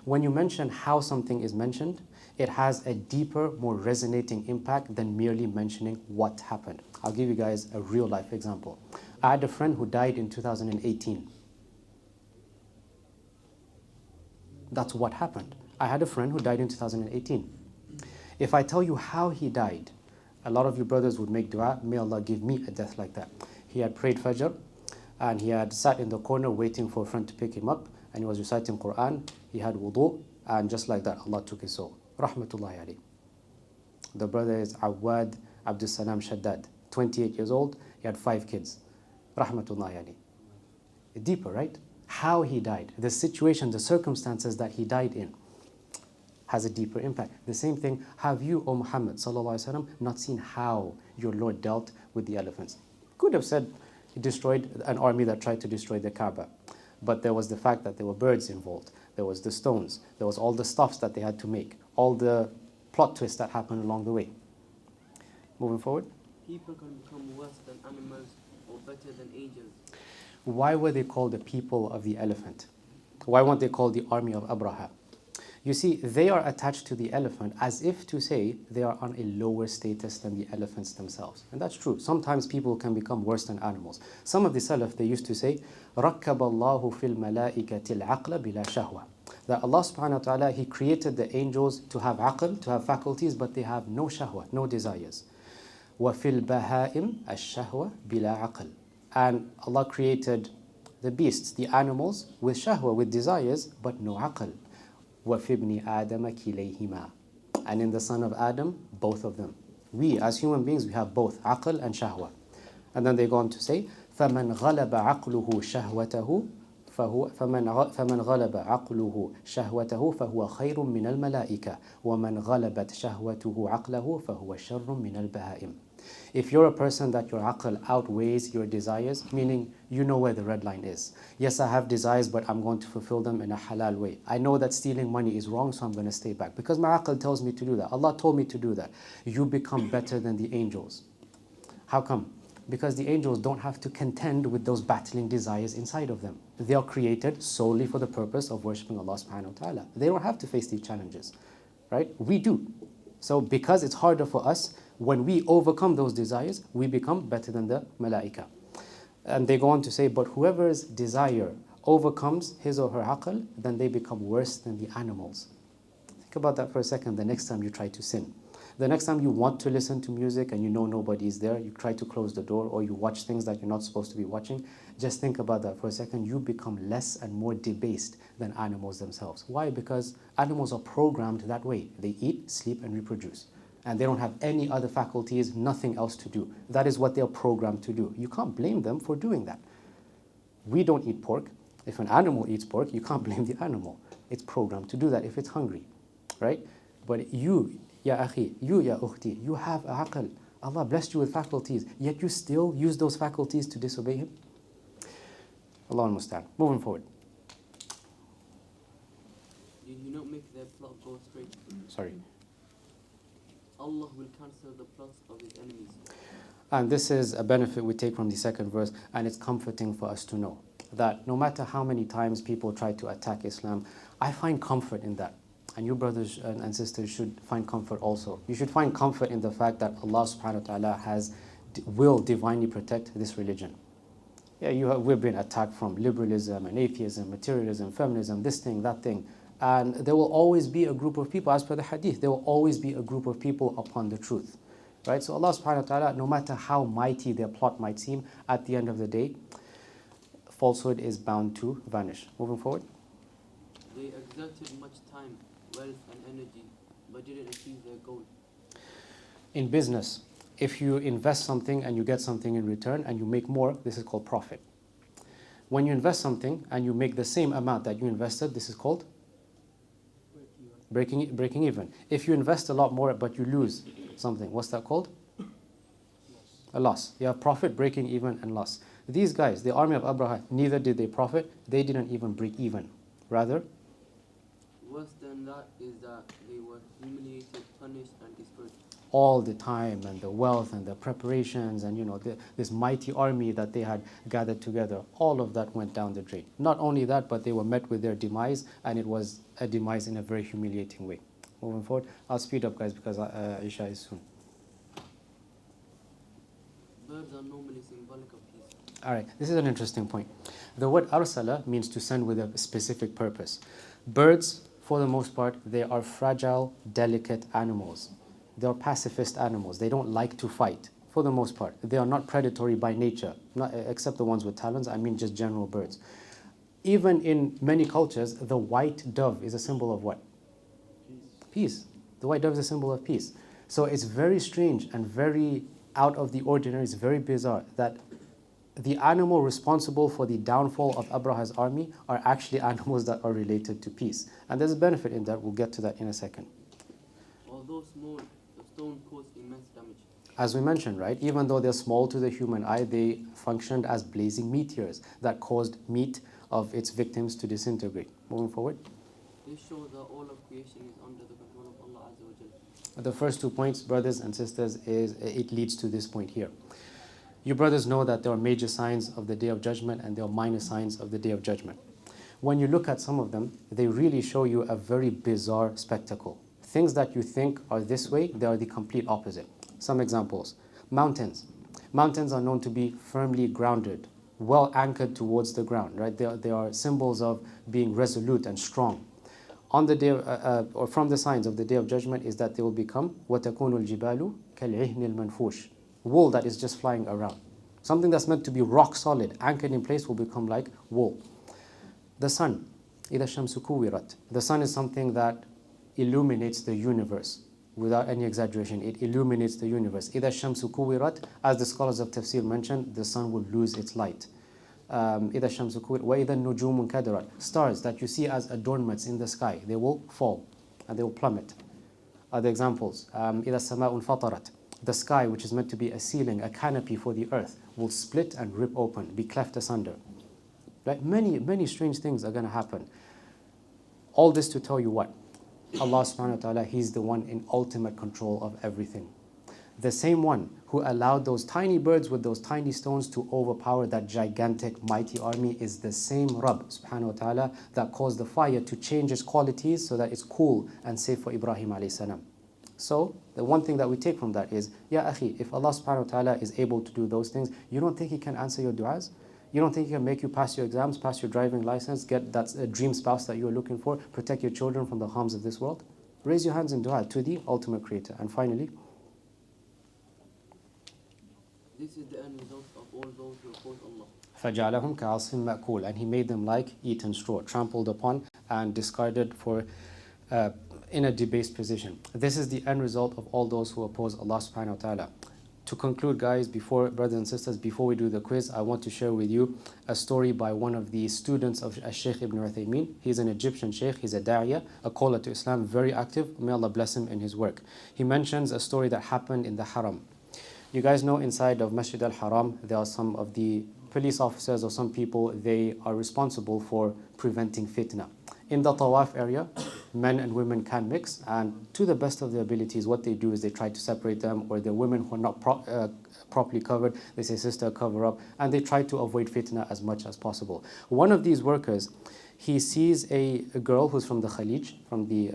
When you mention how something is mentioned, it has a deeper, more resonating impact than merely mentioning what happened. I'll give you guys a real life example. I had a friend who died in 2018. That's what happened. I had a friend who died in 2018. If I tell you how he died, a lot of you brothers would make dua, may Allah give me a death like that. He had prayed Fajr and he had sat in the corner waiting for a friend to pick him up, and he was reciting Quran. He had wudu, and just like that, Allah took his soul. Rahmatullahi alayhi. The brother is Awad Abdul Salam Shaddad, 28 years old. He had 5 kids. Rahmatullahi alayhi. Deeper, right? How he died, the situation, the circumstances that he died in has a deeper impact. The same thing, have you, O Muhammad sallallahu alaihi wasallam, not seen how your Lord dealt with the elephants? Could have said he destroyed an army that tried to destroy the Kaaba. But there was the fact that there were birds involved. There was the stones. There was all the stuffs that they had to make. All the plot twists that happened along the way. Moving forward. People can become worse than animals or better than angels. Why were they called the people of the elephant? Why weren't they called the army of Abraha? You see, they are attached to the elephant as if to say they are on a lower status than the elephants themselves. And that's true. Sometimes people can become worse than animals. Some of the Salaf, they used to say, رَكَّبَ اللَّهُ فِي الْمَلَائِكَةِ الْعَقْلَ بِلَا شَهْوَةٍ. That Allah subhanahu wa ta'ala, He created the angels to have aql, to have faculties, but they have no shahwa, no desires. وَفِي الْبَهَائِمْ الشَّهْوَةِ بِلَا عَقْلٍ. And Allah created the beasts, the animals, with shahwa, with desires, but no aql. وَفِي ابْنِ آدَمَ كِلَيْهِمَا. And in the son of Adam, both of them. We, as human beings, we have both aql and shahwa. And then they go on to say, فَمَنْ غَلَبَ عَقْلُهُ شَهْوَتَهُ فمن غلب عقله شهوته فهو خير من الملائكة ومن غلبت شهوته عقله فهو شر من البهائم. If you're a person that your aql outweighs your desires, meaning you know where the red line is. Yes, I have desires, but I'm going to fulfill them in a halal way. I know that stealing money is wrong, so I'm going to stay back. Because my aql tells me to do that. Allah told me to do that. You become better than the angels. How come? Because the angels don't have to contend with those battling desires inside of them. They are created solely for the purpose of worshipping Allah subhanahu wa ta'ala. They don't have to face these challenges, right? We do. So because it's harder for us, when we overcome those desires, we become better than the malaika. And they go on to say, but whoever's desire overcomes his or her aql, then they become worse than the animals. Think about that for a second the next time you try to sin. The next time you want to listen to music and you know nobody is there, you try to close the door or you watch things that you're not supposed to be watching, just think about that for a second. You become less and more debased than animals themselves. Why? Because animals are programmed that way. They eat, sleep, and reproduce. And they don't have any other faculties, nothing else to do. That is what they are programmed to do. You can't blame them for doing that. We don't eat pork. If an animal eats pork, you can't blame the animal. It's programmed to do that if it's hungry, right? But you, ya akhi, you, ya ukhti, you have a aql. Allah blessed you with faculties, yet you still use those faculties to disobey Him. Allah al-Musta'an. Moving forward. Did He not make their plot go straight? Sorry. Allah will cancel the plots of His enemies. And this is a benefit we take from the second verse, and it's comforting for us to know. that no matter how many times people try to attack Islam, I find comfort in that. And you brothers and sisters should find comfort also. You should find comfort in the fact that Allah subhanahu wa ta'ala will divinely protect this religion. Yeah, we've been attacked from liberalism and atheism, materialism, feminism, this thing, that thing. And there will always be a group of people, as per the hadith, there will always be a group of people upon the truth. Right? So Allah subhanahu wa ta'ala, no matter how mighty their plot might seem, at the end of the day, falsehood is bound to vanish. Moving forward. They exerted much time, wealth and energy, but didn't achieve their goal. In business, if you invest something and you get something in return and you make more, this is called profit. When you invest something and you make the same amount that you invested, this is called breaking even. If you invest a lot more but you lose something, what's that called? A loss. You have profit, breaking even, and loss. These guys, the army of Abraha, neither did they profit, they didn't even break even. Rather, worse than that is that they were humiliated, punished, and dispersed. all the time, and the wealth and the preparations and this mighty army that they had gathered together, all of that went down the drain. Not only that, but they were met with their demise, and it was a demise in a very humiliating way. Moving forward, I'll speed up guys because Isha is soon. Birds are normally symbolic of peace. Alright, this is an interesting point. The word arsala means to send with a specific purpose. Birds, for the most part, they are fragile, delicate animals. They are pacifist animals. They don't like to fight, for the most part. They are not predatory by nature, except the ones with talons. I mean just general birds. Even in many cultures, the white dove is a symbol of what? Peace. The white dove is a symbol of peace. So it's very strange and very out of the ordinary, it's very bizarre that the animal responsible for the downfall of Abraha's army are actually animals that are related to peace. And there's a benefit in that. We'll get to that in a second. Although small, the stone caused immense damage. As we mentioned, right, even though they're small to the human eye, they functioned as blazing meteors that caused meat of its victims to disintegrate. Moving forward. This shows that all of creation is under the control of Allah Azza wa Jal. The first 2 points, brothers and sisters, it leads to this point here. You brothers know that there are major signs of the Day of Judgment and there are minor signs of the Day of Judgment. When you look at some of them, they really show you a very bizarre spectacle. Things that you think are this way, they are the complete opposite. Some examples. Mountains. Mountains are known to be firmly grounded, well anchored towards the ground, right? They are symbols of being resolute and strong. On the day, or from the signs of the Day of Judgment is that they will become وَتَكُونُ الْجِبَالُ كَالْعِهْنِ الْمَنْفُوشِ. Wool that is just flying around. Something that's meant to be rock solid, anchored in place, will become like wool. The sun. إِذَا الشَّمْسُ كُوِّرَتْ. The sun is something that illuminates the universe. Without any exaggeration, it illuminates the universe. إِذَا الشَّمْسُ كُوِّرَتْ. As the scholars of tafsir mentioned, the sun will lose its light. إِذَا الشَّمْسُ كُوِّرَتْ وَإِذَا النُّجُومُ انكَدَرَتْ. Stars that you see as adornments in the sky, they will fall and they will plummet. Other examples. إِذَا السَّمَاءُ انفَطَرَتْ. The sky, which is meant to be a ceiling, a canopy for the earth, will split and rip open, be cleft asunder. Right? Many strange things are going to happen. All this to tell you what? Allah subhanahu wa ta'ala, He's the one in ultimate control of everything. The same one who allowed those tiny birds with those tiny stones to overpower that gigantic, mighty army is the same Rabb subhanahu wa ta'ala that caused the fire to change its qualities so that it's cool and safe for Ibrahim alayhi salam. So, the one thing that we take from that is, Ya akhi, if Allah subhanahu wa ta'ala is able to do those things, you don't think He can answer your du'as? You don't think He can make you pass your exams, pass your driving license, get that dream spouse that you're looking for, protect your children from the harms of this world? Raise your hands in dua to the ultimate creator. And finally, this is the end result of all those who oppose Allah. فَجَعَلَهُمْ كَعَصْفٍ مَأْكُولٍ. And He made them like eaten straw, trampled upon and discarded for in a debased position. This is the end result of all those who oppose Allah subhanahu wa ta'ala. To conclude, guys, brothers and sisters, before we do the quiz, I want to share with you a story by one of the students of Shaykh Ibn Uthaymeen. He's an Egyptian Shaykh, he's a da'iyah, a caller to Islam, very active. May Allah bless him in his work. He mentions a story that happened in the Haram. You guys know inside of Masjid al-Haram, there are some of the police officers or some people, they are responsible for preventing fitna. In the tawaf area, men and women can mix, and to the best of their abilities, what they do is they try to separate them, or the women who are not properly covered, they say, sister, cover up, and they try to avoid fitna as much as possible. One of these workers, he sees a girl who's from the Khalij, from the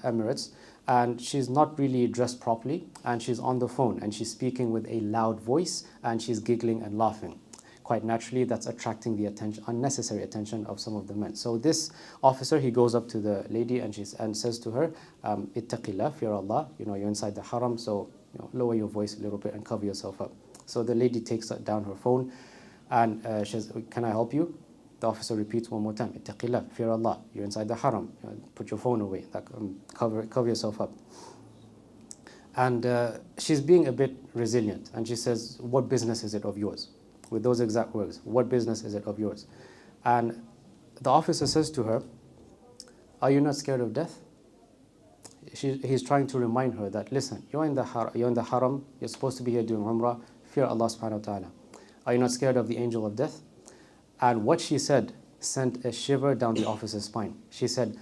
Emirates, and she's not really dressed properly, and she's on the phone, and she's speaking with a loud voice, and she's giggling and laughing. Quite naturally, that's attracting the attention, unnecessary attention of some of the men. So this officer, he goes up to the lady and says to her, "Ittaqillah, fear Allah. You're inside the haram, so lower your voice a little bit and cover yourself up." So the lady takes down her phone, and she says, "Can I help you?" The officer repeats one more time, "Ittaqillah, fear Allah. You're inside the haram. Put your phone away. Cover yourself up." And she's being a bit resilient, and she says, "What business is it of yours?" With those exact words, "What business is it of yours?" And the officer says to her, "Are you not scared of death?" He's trying to remind her that, listen, you're in the haram, you're supposed to be here doing umrah, fear Allah subhanahu wa ta'ala. Are you not scared of the angel of death? And what she said sent a shiver down the officer's spine. She said,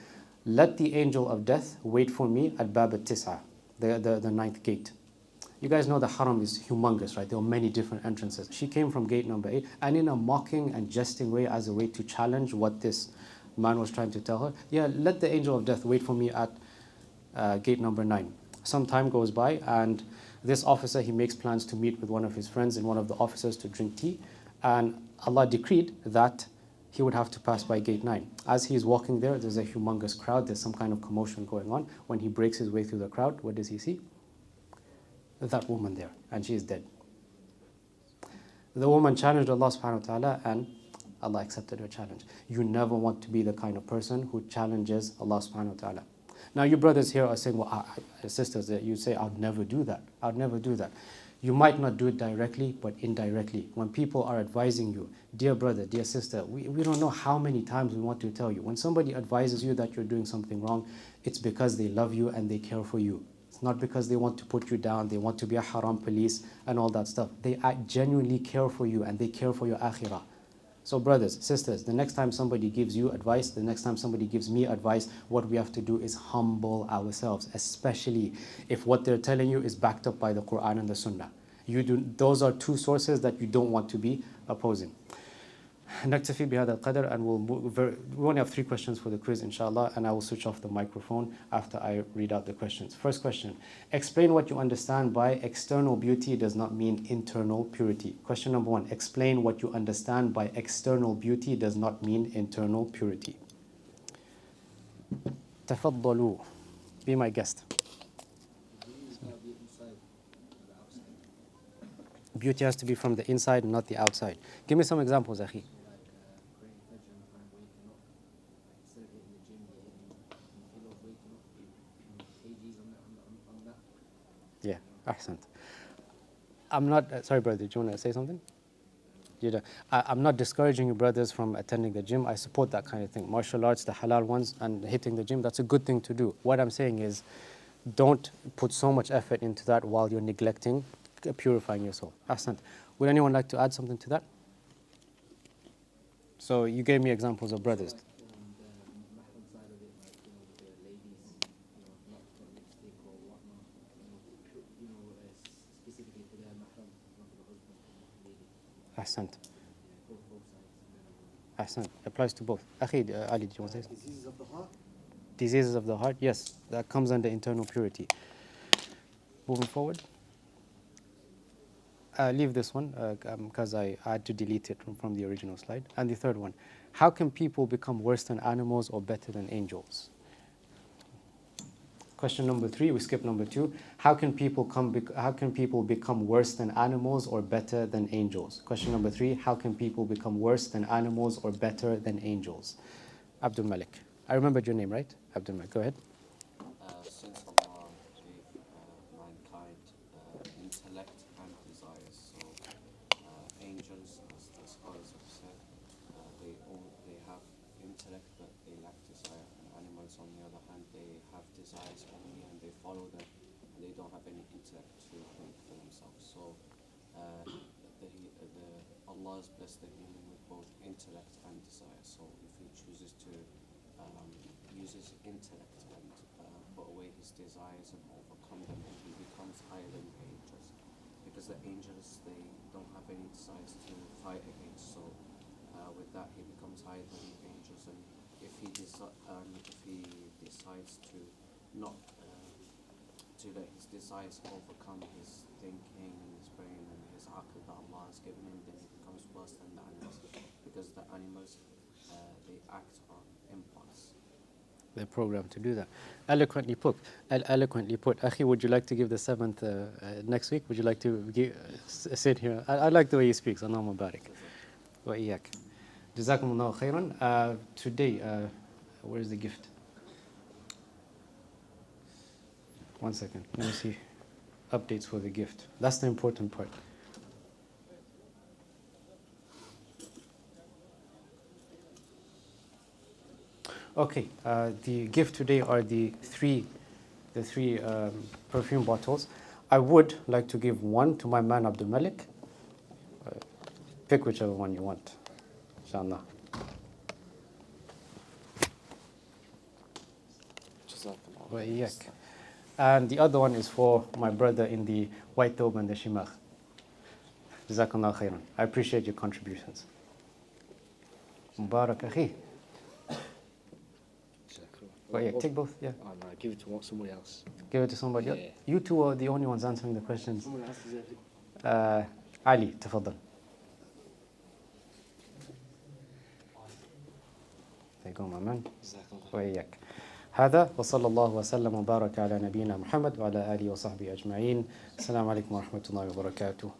"Let the angel of death wait for me at Bab al-Tis'a, the ninth gate." You guys know the haram is humongous, right? There are many different entrances. She came from gate number 8, and in a mocking and jesting way, as a way to challenge what this man was trying to tell her, "Yeah, let the angel of death wait for me at gate number 9. Some time goes by, and this officer, he makes plans to meet with one of his friends and one of the officers to drink tea, and Allah decreed that he would have to pass by gate 9. As he's walking there, there's a humongous crowd, there's some kind of commotion going on. When he breaks his way through the crowd, what does he see? That woman there, and she is dead. The woman challenged Allah subhanahu wa ta'ala, and Allah accepted her challenge. You never want to be the kind of person who challenges Allah subhanahu wa ta'ala. Now you brothers here are saying, well, sisters, you say, "I'll never do that. I'll never do that." You might not do it directly, but indirectly. When people are advising you, "Dear brother, dear sister," we don't know how many times we want to tell you. When somebody advises you that you're doing something wrong, it's because they love you and they care for you. It's not because they want to put you down, they want to be a haram police and all that stuff. They genuinely care for you and they care for your akhirah. So brothers, sisters, the next time somebody gives you advice, the next time somebody gives me advice, what we have to do is humble ourselves, especially if what they're telling you is backed up by the Quran and the Sunnah. Those are two sources that you don't want to be opposing. نكتفي بهذا القدر, and we only have 3 questions for the quiz inshallah, and I will switch off the microphone after I read out the questions. First question: explain what you understand by external beauty does not mean internal purity. Question number 1: explain what you understand by external beauty does not mean internal purity. تفضلوا. Be my guest. Beauty has to be from the inside, not the outside. Give me some examples, Akhi. Yeah, ahsant. I'm not, sorry brother, do you want to say something? I'm not discouraging you brothers from attending the gym. I support that kind of thing. Martial arts, the halal ones, and hitting the gym, that's a good thing to do. What I'm saying is, don't put so much effort into that while you're neglecting purifying your soul. Ahsant. Would anyone like to add something to that? So you gave me examples of brothers. Ahsant. Ahsant. Applies to both. Akhi, Ali, do you want to say something? Diseases of the heart? Diseases of the heart, yes. That comes under internal purity. Moving forward. Leave this one because I had to delete it from the original slide. And the third one: how can people become worse than animals or better than angels? Question number 3, we skip number 2. How can people become worse than animals or better than angels? Question number 3, how can people become worse than animals or better than angels? Abdul Malik. I remembered your name, right? Abdul Malik, go ahead. Since Allah gave mankind intellect and desires, so angels, as the scholars have said, they have intellect but they lack desire, and animals on the other hand, they have desires only and they follow them, and they don't have any intellect to think for themselves. So Allah has blessed the human with both intellect and desire. So if he chooses to uses intellect and put away his desires and overcome them, and he becomes higher than the angels. Because the angels, they don't have any desires to fight against, so with that he becomes higher than the angels. And if he decides to not to let his desires overcome his thinking and his brain and his aql that Allah has given him, then he becomes worse than the animals. Because the animals, they act on impulse. They're programmed to do that. Eloquently put. Eloquently put. Akhi, would you like to give the seventh next week? Would you like to sit here? I like the way he speaks. Allahumma barik. Wa iyak. Jazakumullahu khairan. Today, where's the gift? One second. Let me see. Updates for the gift. That's the important part. Okay, the gift today are the three perfume bottles. I would like to give one to my man Abdul Malik. Pick whichever one you want, inshallah. Wa iyyak. And the other one is for my brother in the white thobe and the shimagh. Jazakallah khairan. I appreciate your contributions. Mubarak akhi. Well, yeah, take both, yeah. Oh, no, give it to somebody else. Give it to somebody else. Yeah. You two are the only ones answering the questions. Someone else deserves it. Ali, تفضل. There you go, my man. وإياك. هذا وصلى الله وسلم وبارك على نبينا محمد وعلى آله وصحبه أجمعين. السلام عليكم ورحمة الله وبركاته.